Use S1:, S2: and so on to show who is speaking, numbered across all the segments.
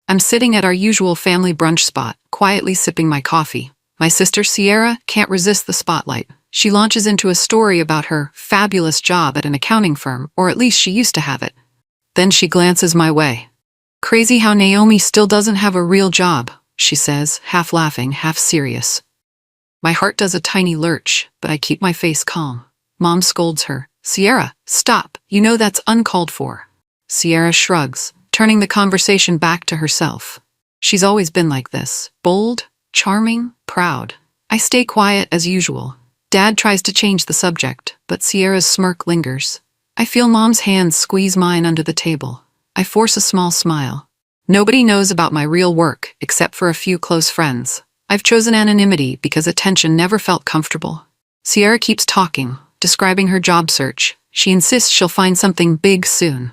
S1: I'm sitting at our usual family brunch spot, quietly sipping my coffee. My sister Sierra can't resist the spotlight. She launches into a story about her fabulous job at an accounting firm, or at least she used to have it. Then she glances my way. "Crazy how Naomi still doesn't have a real job," she says, half laughing, half serious. My heart does a tiny lurch, but I keep my face calm. Mom scolds her. "Sierra, stop. You know that's uncalled for." Sierra shrugs, turning the conversation back to herself. She's always been like this. Bold, charming, proud. I stay quiet as usual. Dad tries to change the subject, but Sierra's smirk lingers. I feel Mom's hands squeeze mine under the table. I force a small smile. Nobody knows about my real work, except for a few close friends. I've chosen anonymity because attention never felt comfortable. Sierra keeps talking, describing her job search. She insists she'll find something big soon.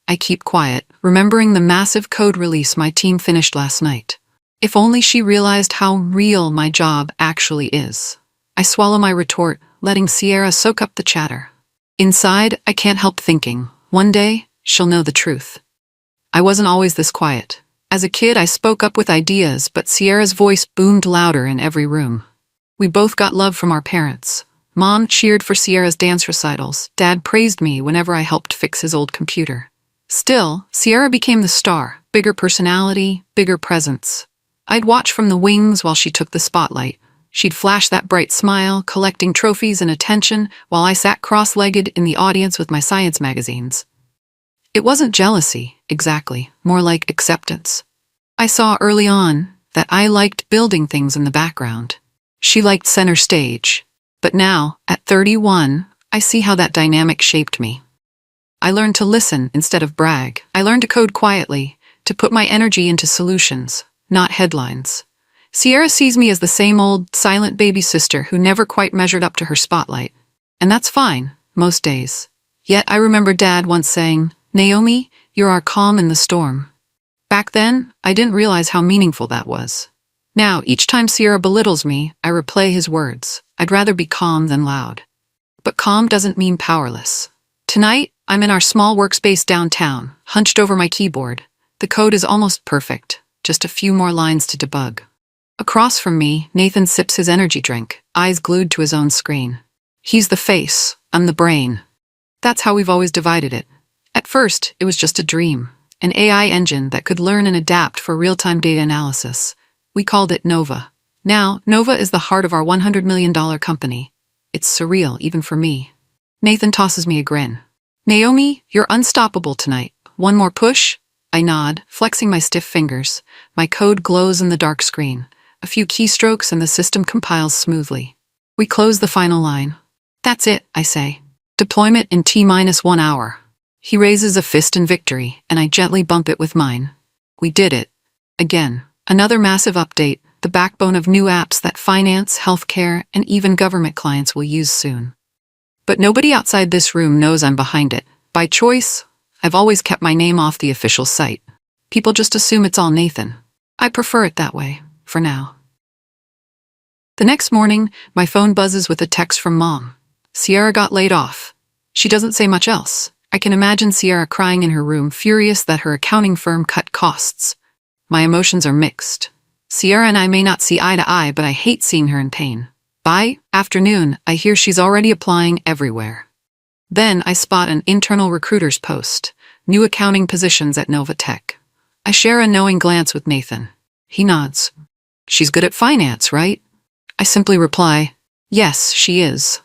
S1: I keep quiet, remembering the massive code release my team finished last night. If only she realized how real my job actually is. I swallow my retort, letting Sierra soak up the chatter. Inside, I can't help thinking, one day, she'll know the truth. I wasn't always this quiet. As a kid, I spoke up with ideas, but Sierra's voice boomed louder in every room. We both got love from our parents. Mom cheered for Sierra's dance recitals. Dad praised me whenever I helped fix his old computer. Still, Sierra became the star. Bigger personality, bigger presence. I'd watch from the wings while she took the spotlight. She'd flash that bright smile, collecting trophies and attention, while I sat cross-legged in the audience with my science magazines. It wasn't jealousy, exactly, more like acceptance. I saw early on that I liked building things in the background. She liked center stage. But now, at 31, I see how that dynamic shaped me. I learned to listen instead of brag. I learned to code quietly, to put my energy into solutions, not headlines. Sierra sees me as the same old, silent baby sister who never quite measured up to her spotlight. And that's fine, most days. Yet I remember Dad once saying, "Naomi, you're our calm in the storm." Back then, I didn't realize how meaningful that was. Now, each time Sierra belittles me, I replay his words. I'd rather be calm than loud. But calm doesn't mean powerless. Tonight, I'm in our small workspace downtown, hunched over my keyboard. The code is almost perfect, just a few more lines to debug. Across from me, Nathan sips his energy drink, eyes glued to his own screen. He's the face, I'm the brain. That's how we've always divided it. At first, it was just a dream, an AI engine that could learn and adapt for real-time data analysis. We called it Nova. Now, Nova is the heart of our $100 million company. It's surreal, even for me. Nathan tosses me a grin. "Naomi, you're unstoppable tonight. One more push?" I nod, flexing my stiff fingers. My code glows in the dark screen. A few keystrokes and the system compiles smoothly. We close the final line. "That's it," I say. "Deployment in T-1 hour." He raises a fist in victory, and I gently bump it with mine. We did it. Again. Another massive update, the backbone of new apps that finance, healthcare, and even government clients will use soon. But nobody outside this room knows I'm behind it. By choice, I've always kept my name off the official site. People just assume it's all Nathan. I prefer it that way, for now. The next morning, my phone buzzes with a text from Mom. Sierra got laid off. She doesn't say much else. I can imagine Sierra crying in her room, furious that her accounting firm cut costs. My emotions are mixed. Sierra and I may not see eye to eye, but I hate seeing her in pain. By afternoon, I hear she's already applying everywhere. Then I spot an internal recruiter's post, new accounting positions at Nova Tech. I share a knowing glance with Nathan. He nods. "She's good at finance, right?" I simply reply, "Yes, she is."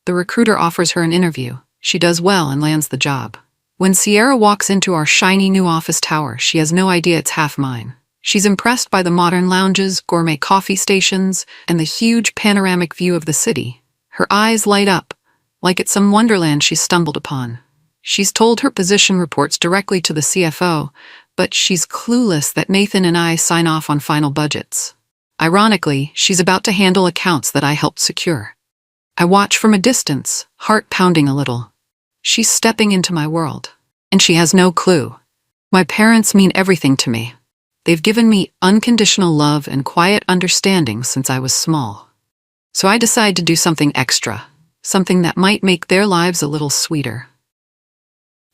S1: The recruiter offers her an interview. She does well and lands the job. When Sierra walks into our shiny new office tower, she has no idea it's half mine. She's impressed by the modern lounges, gourmet coffee stations, and the huge panoramic view of the city. Her eyes light up, like it's some wonderland she's stumbled upon. She's told her position reports directly to the CFO, but she's clueless that Nathan and I sign off on final budgets. Ironically, she's about to handle accounts that I helped secure. I watch from a distance, heart pounding a little. She's stepping into my world, and she has no clue. My parents mean everything to me. They've given me unconditional love and quiet understanding since I was small. So I decide to do something extra, something that might make their lives a little sweeter.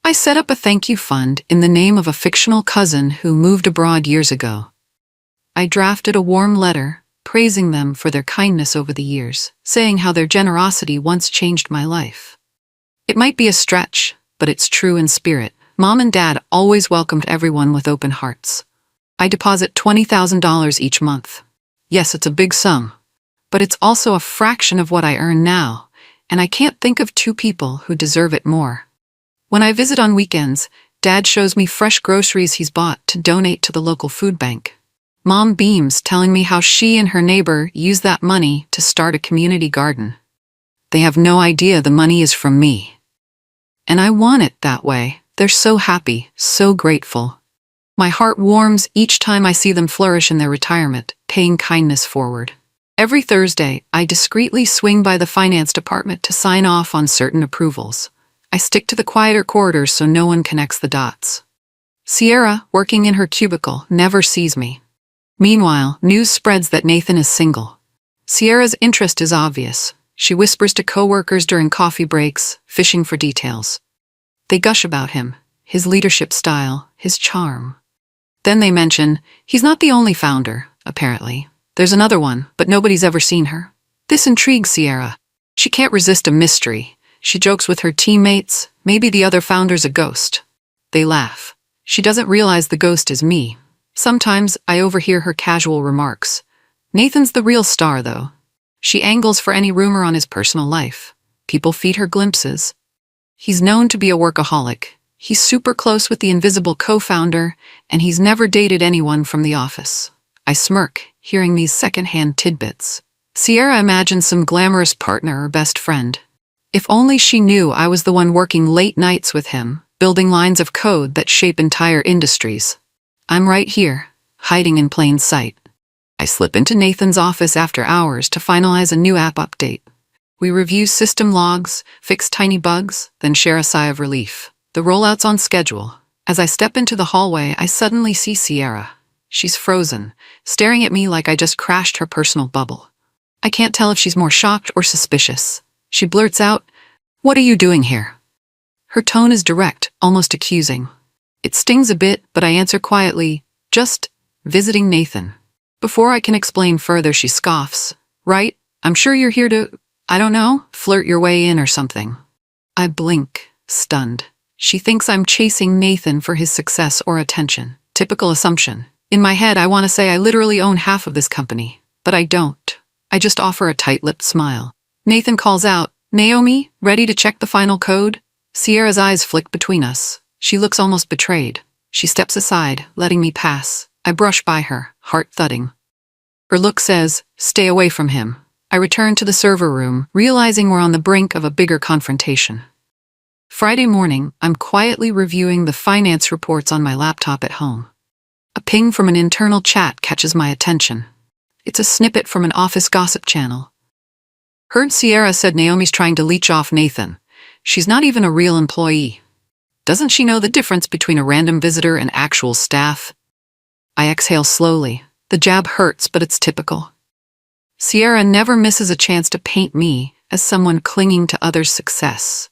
S1: I set up a thank you fund in the name of a fictional cousin who moved abroad years ago. I drafted a warm letter, praising them for their kindness over the years, saying how their generosity once changed my life. It might be a stretch, but it's true in spirit. Mom and Dad always welcomed everyone with open hearts. I deposit $20,000 each month. Yes, it's a big sum, but it's also a fraction of what I earn now, and I can't think of two people who deserve it more. When I visit on weekends, Dad shows me fresh groceries he's bought to donate to the local food bank. Mom beams, telling me how she and her neighbor use that money to start a community garden. They have no idea the money is from me. And I want it that way. They're so happy, so grateful. My heart warms each time I see them flourish in their retirement, paying kindness forward. Every Thursday, I discreetly swing by the finance department to sign off on certain approvals. I stick to the quieter corridors so no one connects the dots. Sierra, working in her cubicle, never sees me. Meanwhile, news spreads that Nathan is single. Sierra's interest is obvious. She whispers to coworkers during coffee breaks, fishing for details. They gush about him, his leadership style, his charm. Then they mention, he's not the only founder, apparently. There's another one, but nobody's ever seen her. This intrigues Sierra. She can't resist a mystery. She jokes with her teammates, maybe the other founder's a ghost. They laugh. She doesn't realize the ghost is me. Sometimes I overhear her casual remarks. Nathan's the real star, though. She angles for any rumor on his personal life. People feed her glimpses. He's known to be a workaholic. He's super close with the invisible co-founder, and he's never dated anyone from the office. I smirk, hearing these second-hand tidbits. Sierra imagines some glamorous partner or best friend. If only she knew I was the one working late nights with him, building lines of code that shape entire industries. I'm right here, hiding in plain sight. I slip into Nathan's office after hours to finalize a new app update. We review system logs, fix tiny bugs, then share a sigh of relief. The rollout's on schedule. As I step into the hallway, I suddenly see Sierra. She's frozen, staring at me like I just crashed her personal bubble. I can't tell if she's more shocked or suspicious. She blurts out, "What are you doing here?" Her tone is direct, almost accusing. It stings a bit, but I answer quietly, "Just visiting Nathan." Before I can explain further, she scoffs. "Right? I'm sure you're here to, I don't know, flirt your way in or something." I blink, stunned. She thinks I'm chasing Nathan for his success or attention. Typical assumption. In my head, I want to say I literally own half of this company, but I don't. I just offer a tight-lipped smile. Nathan calls out, "Naomi, ready to check the final code?" Sierra's eyes flick between us. She looks almost betrayed. She steps aside, letting me pass. I brush by her, heart thudding. Her look says, "Stay away from him." I return to the server room, realizing we're on the brink of a bigger confrontation. Friday morning, I'm quietly reviewing the finance reports on my laptop at home. A ping from an internal chat catches my attention. It's a snippet from an office gossip channel. "Heard Sierra said Naomi's trying to leech off Nathan. She's not even a real employee. Doesn't she know the difference between a random visitor and actual staff?" I exhale slowly. The jab hurts, but it's typical. Sierra never misses a chance to paint me as someone clinging to others' success.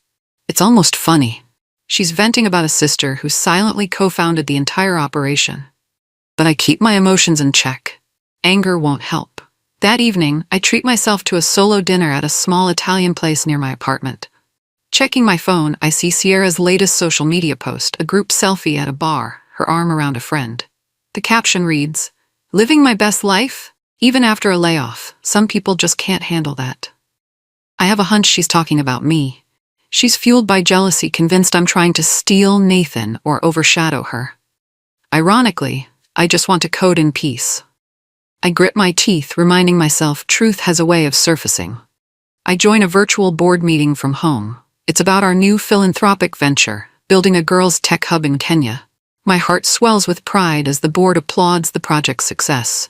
S1: It's almost funny. She's venting about a sister who silently co-founded the entire operation. But I keep my emotions in check. Anger won't help. That evening, I treat myself to a solo dinner at a small Italian place near my apartment. Checking my phone, I see Sierra's latest social media post, a group selfie at a bar, her arm around a friend. The caption reads, "Living my best life? Even after a layoff, some people just can't handle that." I have a hunch she's talking about me. She's fueled by jealousy, convinced I'm trying to steal Nathan or overshadow her. Ironically, I just want to code in peace. I grit my teeth, reminding myself truth has a way of surfacing. I join a virtual board meeting from home. It's about our new philanthropic venture, building a girls' tech hub in Kenya. My heart swells with pride as the board applauds the project's success.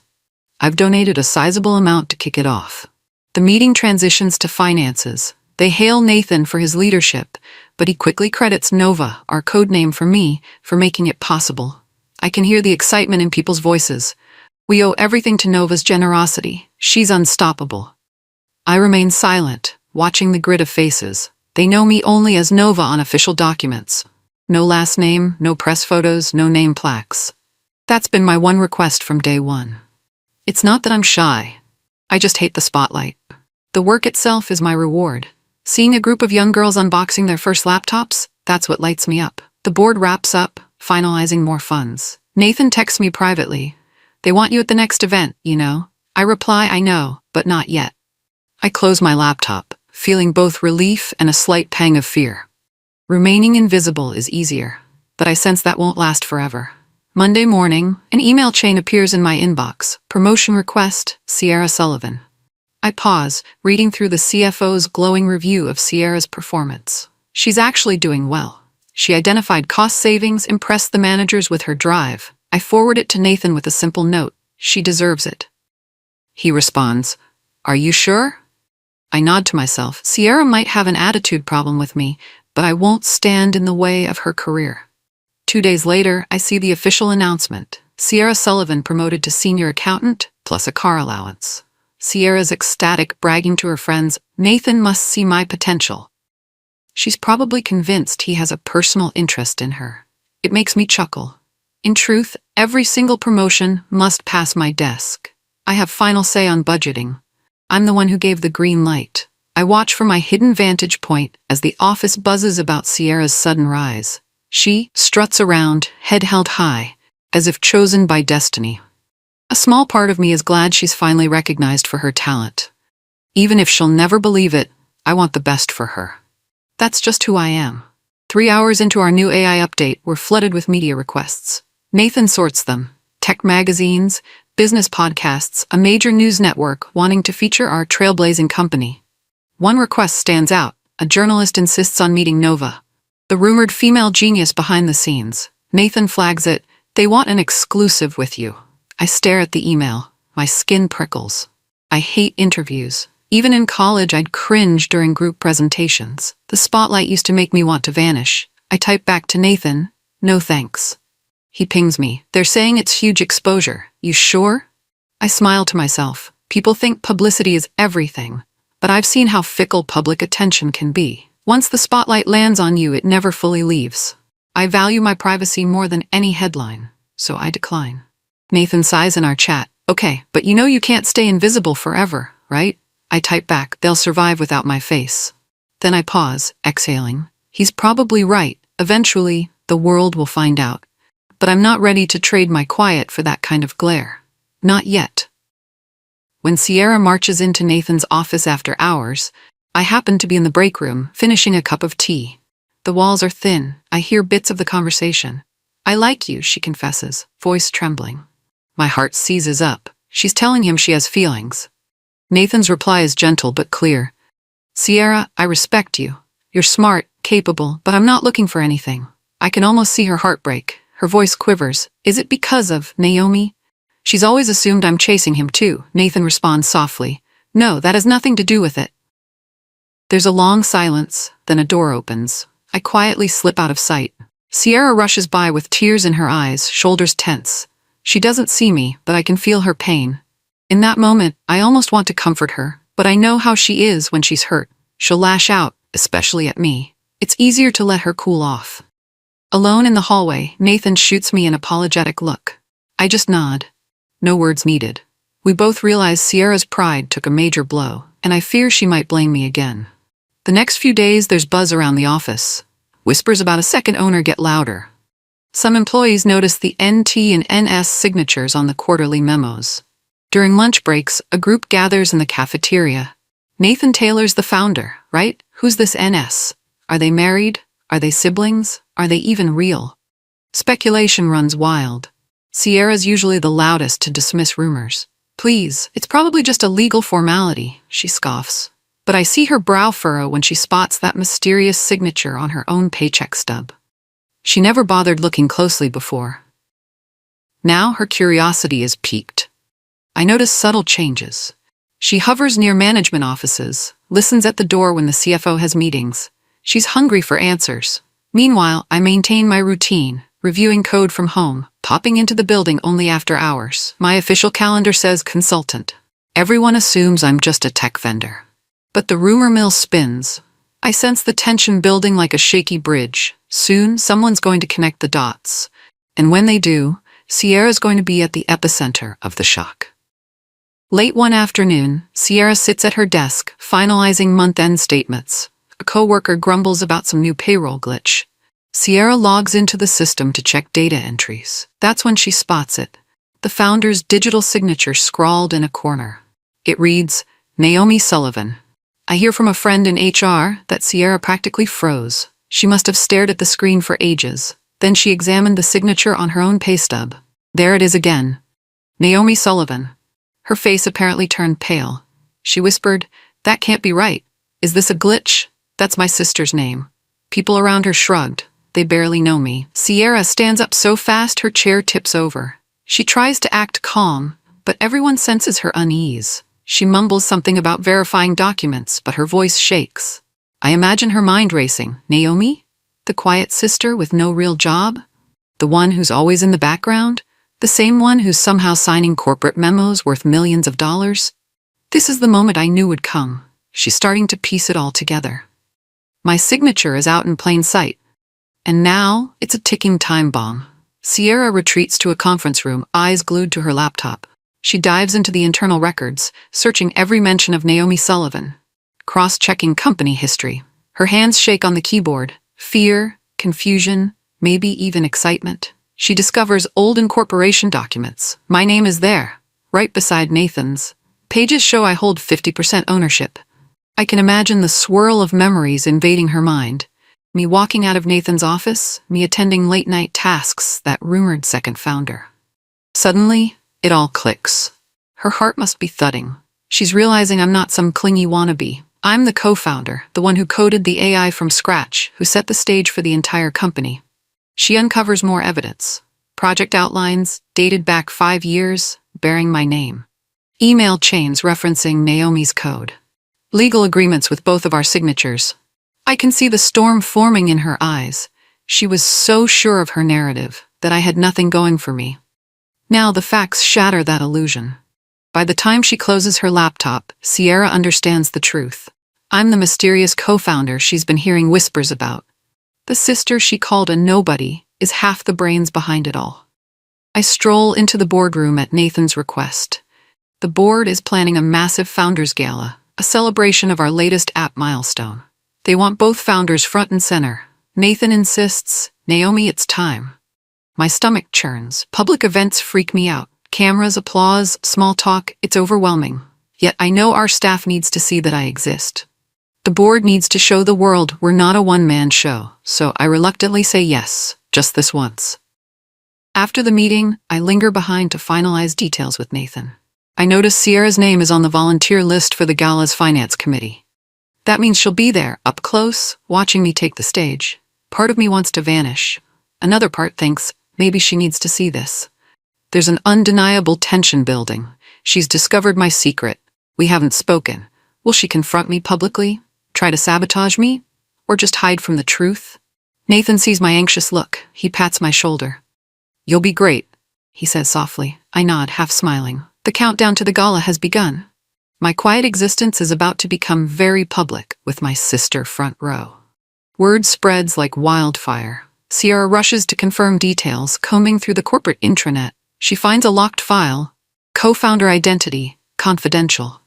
S1: I've donated a sizable amount to kick it off. The meeting transitions to finances. They hail Nathan for his leadership, but he quickly credits Nova, our codename for me, for making it possible. I can hear the excitement in people's voices. We owe everything to Nova's generosity. She's unstoppable. I remain silent, watching the grid of faces. They know me only as Nova on official documents. No last name, no press photos, no name plaques. That's been my one request from day one. It's not that I'm shy. I just hate the spotlight. The work itself is my reward. Seeing a group of young girls unboxing their first laptops, that's what lights me up. The board wraps up, finalizing more funds. Nathan texts me privately. They want you at the next event, you know? I reply, I know, but not yet. I close my laptop, feeling both relief and a slight pang of fear. Remaining invisible is easier, but I sense that won't last forever. Monday morning, an email chain appears in my inbox. Promotion request, Sierra Sullivan. I pause, reading through the CFO's glowing review of Sierra's performance. She's actually doing well. She identified cost savings, impressed the managers with her drive. I forward it to Nathan with a simple note. She deserves it. He responds, "Are you sure?" I nod to myself. Sierra might have an attitude problem with me, but I won't stand in the way of her career. 2 days later, I see the official announcement. Sierra Sullivan promoted to senior accountant, plus a car allowance. Sierra's ecstatic, bragging to her friends, "Nathan must see my potential." She's probably convinced he has a personal interest in her. It makes me chuckle. In truth, every single promotion must pass my desk. I have final say on budgeting. I'm the one who gave the green light. I watch from my hidden vantage point as the office buzzes about Sierra's sudden rise. She struts around, head held high, as if chosen by destiny. A small part of me is glad she's finally recognized for her talent. Even if she'll never believe it, I want the best for her. That's just who I am. 3 hours into our new AI update, we're flooded with media requests. Nathan sorts them. Tech magazines, business podcasts, a major news network wanting to feature our trailblazing company. One request stands out. A journalist insists on meeting Nova, the rumored female genius behind the scenes. Nathan flags it. They want an exclusive with you. I stare at the email. My skin prickles. I hate interviews. Even in college, I'd cringe during group presentations. The spotlight used to make me want to vanish. I type back to Nathan, "No thanks." He pings me. "They're saying it's huge exposure. You sure?" I smile to myself. People think publicity is everything, but I've seen how fickle public attention can be. Once the spotlight lands on you, it never fully leaves. I value my privacy more than any headline, so I decline. Nathan sighs in our chat. "Okay, but you know you can't stay invisible forever, right?" I type back, "They'll survive without my face." Then I pause, exhaling. He's probably right. Eventually, the world will find out. But I'm not ready to trade my quiet for that kind of glare. Not yet. When Sierra marches into Nathan's office after hours, I happen to be in the break room, finishing a cup of tea. The walls are thin. I hear bits of the conversation. "I like you," she confesses, voice trembling. My heart seizes up. She's telling him she has feelings. Nathan's reply is gentle but clear. "Sierra, I respect you. You're smart, capable, but I'm not looking for anything." I can almost see her heart break. Her voice quivers. "Is it because of Naomi?" "She's always assumed I'm chasing him too," Nathan responds softly. "No, that has nothing to do with it." There's a long silence, then a door opens. I quietly slip out of sight. Sierra rushes by with tears in her eyes, shoulders tense. She doesn't see me, but I can feel her pain. In that moment, I almost want to comfort her, but I know how she is when she's hurt. She'll lash out, especially at me. It's easier to let her cool off. Alone in the hallway, Nathan shoots me an apologetic look. I just nod. No words needed. We both realize Sierra's pride took a major blow, and I fear she might blame me again. The next few days, there's buzz around the office. Whispers about a second owner get louder. Some employees notice the NT and NS signatures on the quarterly memos. During lunch breaks, a group gathers in the cafeteria. Nathan Taylor's the founder, right? Who's this NS? Are they married? Are they siblings? Are they even real? Speculation runs wild. Sierra's usually the loudest to dismiss rumors. "Please, it's probably just a legal formality," she scoffs. But I see her brow furrow when she spots that mysterious signature on her own paycheck stub. She never bothered looking closely before. Now her curiosity is piqued. I notice subtle changes. She hovers near management offices, listens at the door when the CFO has meetings. She's hungry for answers. Meanwhile, I maintain my routine, reviewing code from home, popping into the building only after hours. My official calendar says consultant. Everyone assumes I'm just a tech vendor. But the rumor mill spins. I sense the tension building like a shaky bridge. Soon, someone's going to connect the dots. And when they do, Sierra's going to be at the epicenter of the shock. Late one afternoon, Sierra sits at her desk, finalizing month-end statements. A coworker grumbles about some new payroll glitch. Sierra logs into the system to check data entries. That's when she spots it. The founder's digital signature scrawled in a corner. It reads, Naomi Sullivan. I hear from a friend in HR that Sierra practically froze. She must have stared at the screen for ages. Then she examined the signature on her own pay stub. There it is again. Naomi Sullivan. Her face apparently turned pale. She whispered, That can't be right. Is this a glitch? That's my sister's name. People around her shrugged. They barely know me. Sierra stands up so fast her chair tips over. She tries to act calm, but everyone senses her unease. She mumbles something about verifying documents, but her voice shakes. I imagine her mind racing. Naomi? The quiet sister with no real job? The one who's always in the background? The same one who's somehow signing corporate memos worth millions of dollars? This is the moment I knew would come. She's starting to piece it all together. My signature is out in plain sight. And now, it's a ticking time bomb. Sierra retreats to a conference room, eyes glued to her laptop. She dives into the internal records, searching every mention of Naomi Sullivan. Cross-checking company history. Her hands shake on the keyboard. Fear, confusion, maybe even excitement. She discovers old incorporation documents. My name is there, right beside Nathan's. Pages show I hold 50% ownership. I can imagine the swirl of memories invading her mind. Me walking out of Nathan's office, me attending late-night tasks, that rumored second founder. Suddenly, it all clicks. Her heart must be thudding. She's realizing I'm not some clingy wannabe. I'm the co-founder, the one who coded the AI from scratch, who set the stage for the entire company. She uncovers more evidence. Project outlines, dated back 5 years, bearing my name. Email chains referencing Naomi's code. Legal agreements with both of our signatures. I can see the storm forming in her eyes. She was so sure of her narrative that I had nothing going for me. Now the facts shatter that illusion. By the time she closes her laptop, Sierra understands the truth. I'm the mysterious co-founder she's been hearing whispers about. The sister she called a nobody is half the brains behind it all. I stroll into the boardroom at Nathan's request. The board is planning a massive founders gala, a celebration of our latest app milestone. They want both founders front and center. Nathan insists, Naomi, it's time. My stomach churns. Public events freak me out. Cameras, applause, small talk, it's overwhelming. Yet I know our staff needs to see that I exist. The board needs to show the world we're not a one-man show, so I reluctantly say yes, just this once. After the meeting, I linger behind to finalize details with Nathan. I notice Sierra's name is on the volunteer list for the gala's finance committee. That means she'll be there, up close, watching me take the stage. Part of me wants to vanish. Another part thinks, maybe she needs to see this. There's an undeniable tension building. She's discovered my secret. We haven't spoken. Will she confront me publicly? Try to sabotage me? Or just hide from the truth? Nathan sees my anxious look. He pats my shoulder. You'll be great, he says softly. I nod, half smiling. The countdown to the gala has begun. My quiet existence is about to become very public with my sister front row. Word spreads like wildfire. Sierra rushes to confirm details, combing through the corporate intranet. She finds a locked file. Co-founder identity, confidential.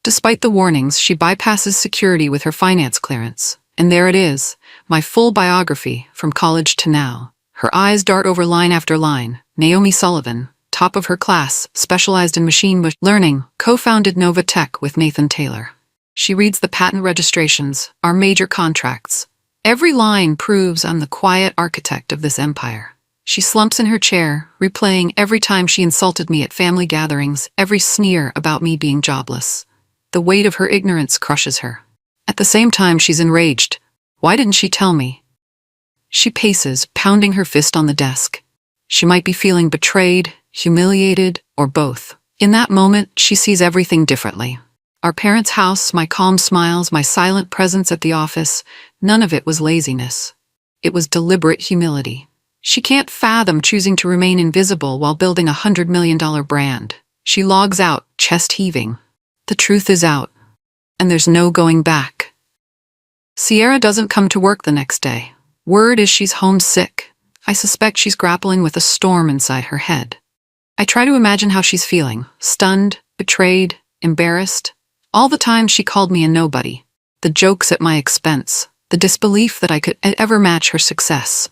S1: Despite the warnings, she bypasses security with her finance clearance. And there it is, my full biography, from college to now. Her eyes dart over line after line. Naomi Sullivan, top of her class, specialized in machine learning, co-founded Nova Tech with Nathan Taylor. She reads the patent registrations, our major contracts. Every line proves I'm the quiet architect of this empire. She slumps in her chair, replaying every time she insulted me at family gatherings, every sneer about me being jobless. The weight of her ignorance crushes her. At the same time, she's enraged. Why didn't she tell me? She paces, pounding her fist on the desk. She might be feeling betrayed, humiliated, or both. In that moment, she sees everything differently. Our parents' house, my calm smiles, my silent presence at the office, none of it was laziness. It was deliberate humility. She can't fathom choosing to remain invisible while building a $100 million brand. She logs out, chest heaving. The truth is out, and there's no going back. Sierra doesn't come to work the next day. Word is she's homesick. I suspect she's grappling with a storm inside her head. I try to imagine how she's feeling, stunned, betrayed, embarrassed. All the time she called me a nobody. The jokes at my expense, the disbelief that I could ever match her success.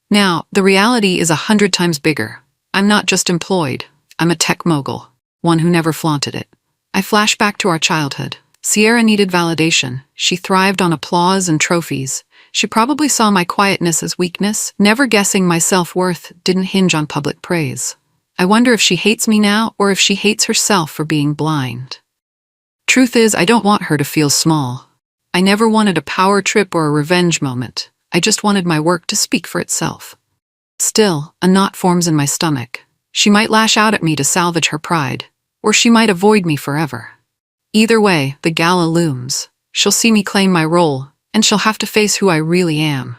S1: Now, the reality is 100 times bigger. I'm not just employed. I'm a tech mogul, one who never flaunted it. I flash back to our childhood. Sierra needed validation. She thrived on applause and trophies. She probably saw my quietness as weakness, never guessing my self-worth didn't hinge on public praise. I wonder if she hates me now or if she hates herself for being blind. Truth is, I don't want her to feel small. I never wanted a power trip or a revenge moment. I just wanted my work to speak for itself. Still, a knot forms in my stomach. She might lash out at me to salvage her pride, or she might avoid me forever. Either way, the gala looms. She'll see me claim my role, and she'll have to face who I really am.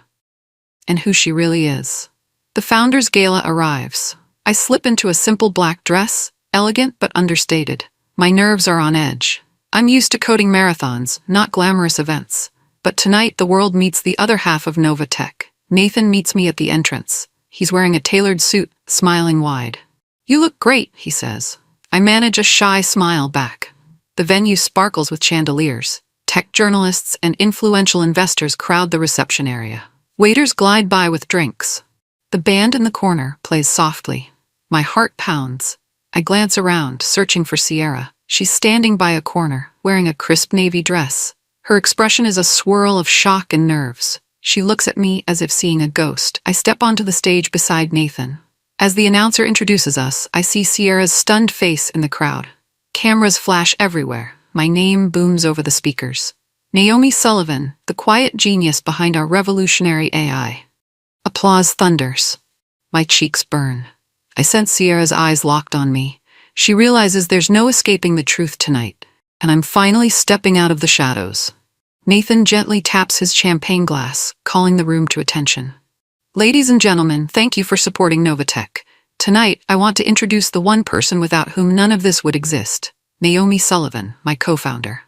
S1: And who she really is. The Founders Gala arrives. I slip into a simple black dress, elegant but understated. My nerves are on edge. I'm used to coding marathons, not glamorous events. But tonight the world meets the other half of Nova Tech. Nathan meets me at the entrance. He's wearing a tailored suit, smiling wide. "You look great," he says. I manage a shy smile back. The venue sparkles with chandeliers. Tech journalists and influential investors crowd the reception area. Waiters glide by with drinks. The band in the corner plays softly. My heart pounds. I glance around, searching for Sierra. She's standing by a corner, wearing a crisp navy dress. Her expression is a swirl of shock and nerves. She looks at me as if seeing a ghost. I step onto the stage beside Nathan. As the announcer introduces us, I see Sierra's stunned face in the crowd. Cameras flash everywhere. My name booms over the speakers. Naomi Sullivan, the quiet genius behind our revolutionary AI. Applause thunders. My cheeks burn. I sense Sierra's eyes locked on me. She realizes there's no escaping the truth tonight, and I'm finally stepping out of the shadows. Nathan gently taps his champagne glass, calling the room to attention. "Ladies and gentlemen, thank you for supporting Novatech. Tonight, I want to introduce the one person without whom none of this would exist. Naomi Sullivan, my co-founder."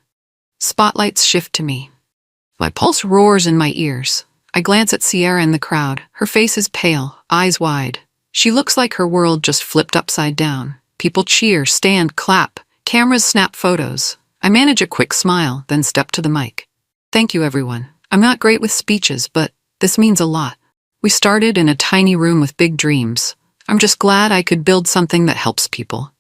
S1: Spotlights shift to me. My pulse roars in my ears. I glance at Sierra in the crowd. Her face is pale, eyes wide. She looks like her world just flipped upside down. People cheer, stand, clap. Cameras snap photos. I manage a quick smile, then step to the mic. "Thank you, everyone. I'm not great with speeches, but this means a lot. We started in a tiny room with big dreams. I'm just glad I could build something that helps people."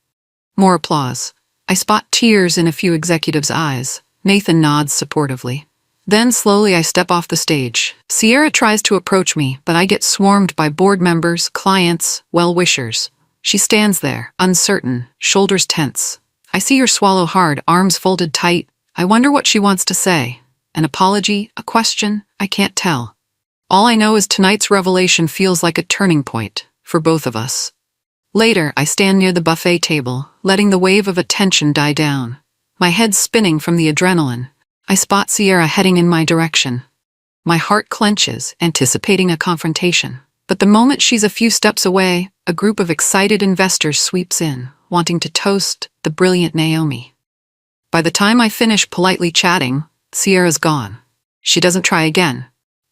S1: More applause. I spot tears in a few executives' eyes. Nathan nods supportively. Then slowly I step off the stage. Sierra tries to approach me, but I get swarmed by board members, clients, well-wishers. She stands there, uncertain, shoulders tense. I see her swallow hard, arms folded tight. I wonder what she wants to say. An apology? A question? I can't tell. All I know is tonight's revelation feels like a turning point for both of us. Later, I stand near the buffet table, letting the wave of attention die down. My head spinning from the adrenaline. I spot Sierra heading in my direction. My heart clenches, anticipating a confrontation. But the moment she's a few steps away, a group of excited investors sweeps in, wanting to toast the brilliant Naomi. By the time I finish politely chatting, Sierra's gone. She doesn't try again.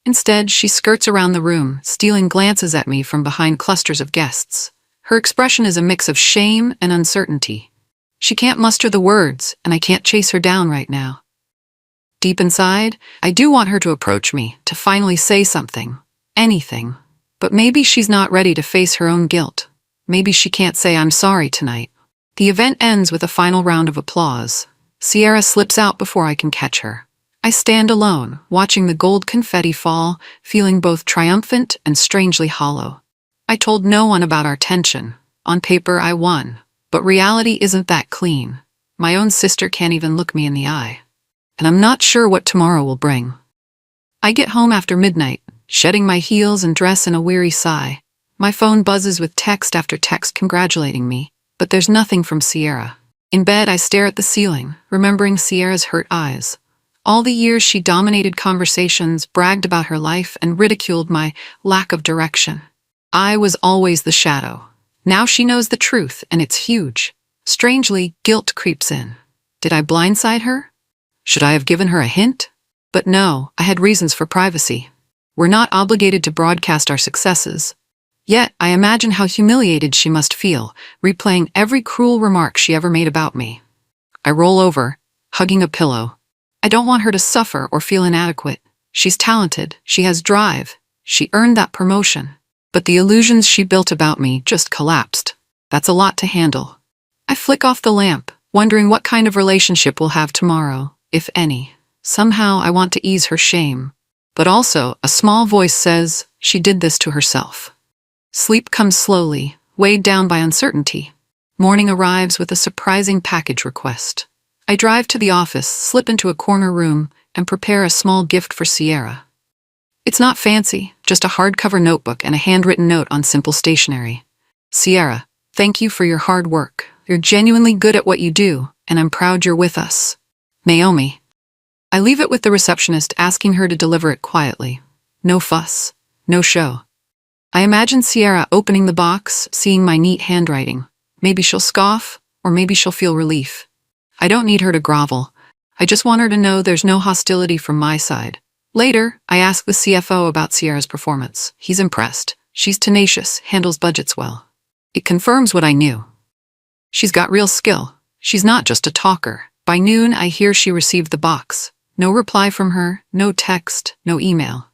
S1: Instead, she skirts around the room, stealing glances at me from behind clusters of guests. Her expression is a mix of shame and uncertainty. She can't muster the words, and I can't chase her down right now. Deep inside, I do want her to approach me, to finally say something. Anything. But maybe she's not ready to face her own guilt. Maybe she can't say "I'm sorry" tonight. The event ends with a final round of applause. Sierra slips out before I can catch her. I stand alone, watching the gold confetti fall, feeling both triumphant and strangely hollow. I told no one about our tension. On paper, I won. But reality isn't that clean. My own sister can't even look me in the eye. And I'm not sure what tomorrow will bring. I get home after midnight, shedding my heels and dress in a weary sigh. My phone buzzes with text after text congratulating me, but there's nothing from Sierra. In bed, I stare at the ceiling, remembering Sierra's hurt eyes. All the years she dominated conversations, bragged about her life, and ridiculed my lack of direction. I was always the shadow. Now she knows the truth, and it's huge. Strangely, guilt creeps in. Did I blindside her? Should I have given her a hint? But no, I had reasons for privacy. We're not obligated to broadcast our successes. Yet, I imagine how humiliated she must feel, replaying every cruel remark she ever made about me. I roll over, hugging a pillow. I don't want her to suffer or feel inadequate. She's talented, she has drive, she earned that promotion. But the illusions she built about me just collapsed. That's a lot to handle. I flick off the lamp, wondering what kind of relationship we'll have tomorrow, if any. Somehow I want to ease her shame. But also, a small voice says she did this to herself. Sleep comes slowly, weighed down by uncertainty. Morning arrives with a surprising package request. I drive to the office, slip into a corner room, and prepare a small gift for Sierra. It's not fancy, just a hardcover notebook and a handwritten note on simple stationery. Sierra, thank you for your hard work. You're genuinely good at what you do, and I'm proud you're with us. Naomi. I leave it with the receptionist, asking her to deliver it quietly. No fuss, no show. I imagine Sierra opening the box, seeing my neat handwriting. Maybe she'll scoff, or maybe she'll feel relief. I don't need her to grovel. I just want her to know there's no hostility from my side. Later, I ask the CFO about Sierra's performance. He's impressed. She's tenacious, handles budgets well. It confirms what I knew. She's got real skill. She's not just a talker. By noon, I hear she received the box. No reply from her, no text, no email.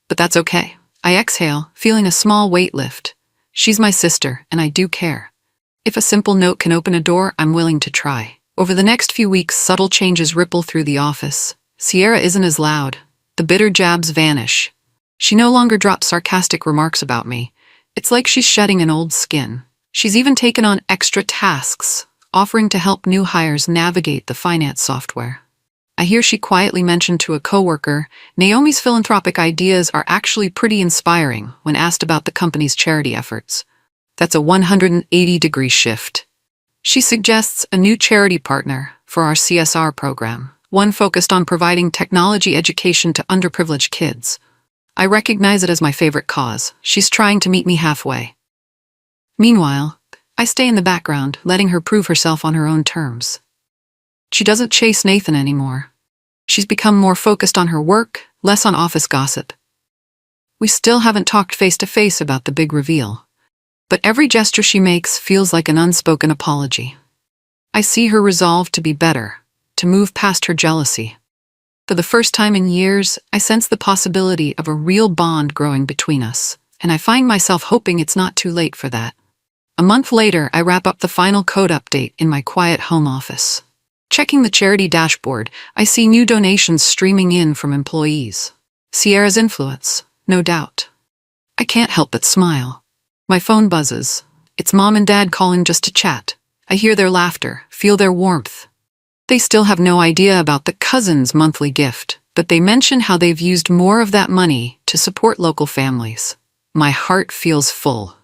S1: But that's okay. I exhale, feeling a small weight lift. She's my sister, and I do care. If a simple note can open a door, I'm willing to try. Over the next few weeks, subtle changes ripple through the office. Sierra isn't as loud. The bitter jabs vanish. She no longer drops sarcastic remarks about me. It's like she's shedding an old skin. She's even taken on extra tasks, offering to help new hires navigate the finance software. I hear she quietly mentioned to a coworker, Naomi's philanthropic ideas are actually pretty inspiring when asked about the company's charity efforts. That's a 180-degree shift. She suggests a new charity partner for our CSR program, one focused on providing technology education to underprivileged kids. I recognize it as my favorite cause. She's trying to meet me halfway. Meanwhile, I stay in the background, letting her prove herself on her own terms. She doesn't chase Nathan anymore. She's become more focused on her work, less on office gossip. We still haven't talked face-to-face about the big reveal. But every gesture she makes feels like an unspoken apology. I see her resolve to be better, to move past her jealousy. For the first time in years, I sense the possibility of a real bond growing between us, and I find myself hoping it's not too late for that. A month later, I wrap up the final code update in my quiet home office. Checking the charity dashboard, I see new donations streaming in from employees. Sierra's influence, no doubt. I can't help but smile. My phone buzzes. It's Mom and Dad calling just to chat. I hear their laughter, feel their warmth. They still have no idea about the cousin's monthly gift, but they mention how they've used more of that money to support local families. My heart feels full.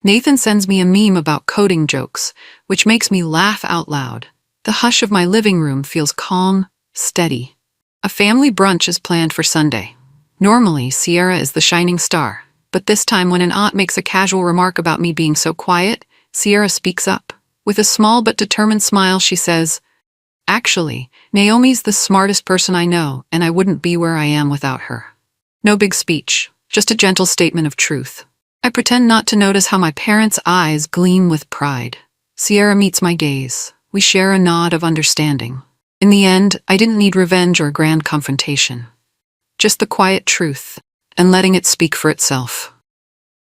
S1: Nathan sends me a meme about coding jokes, which makes me laugh out loud. The hush of my living room feels calm, steady. A family brunch is planned for Sunday. Normally, Sierra is the shining star, but this time when an aunt makes a casual remark about me being so quiet, Sierra speaks up. With a small but determined smile, she says, "Actually, Naomi's the smartest person I know, and I wouldn't be where I am without her." No big speech, just a gentle statement of truth. I pretend not to notice how my parents' eyes gleam with pride. Sierra meets my gaze. We share a nod of understanding. In the end, I didn't need revenge or grand confrontation. Just the quiet truth, and letting it speak for itself.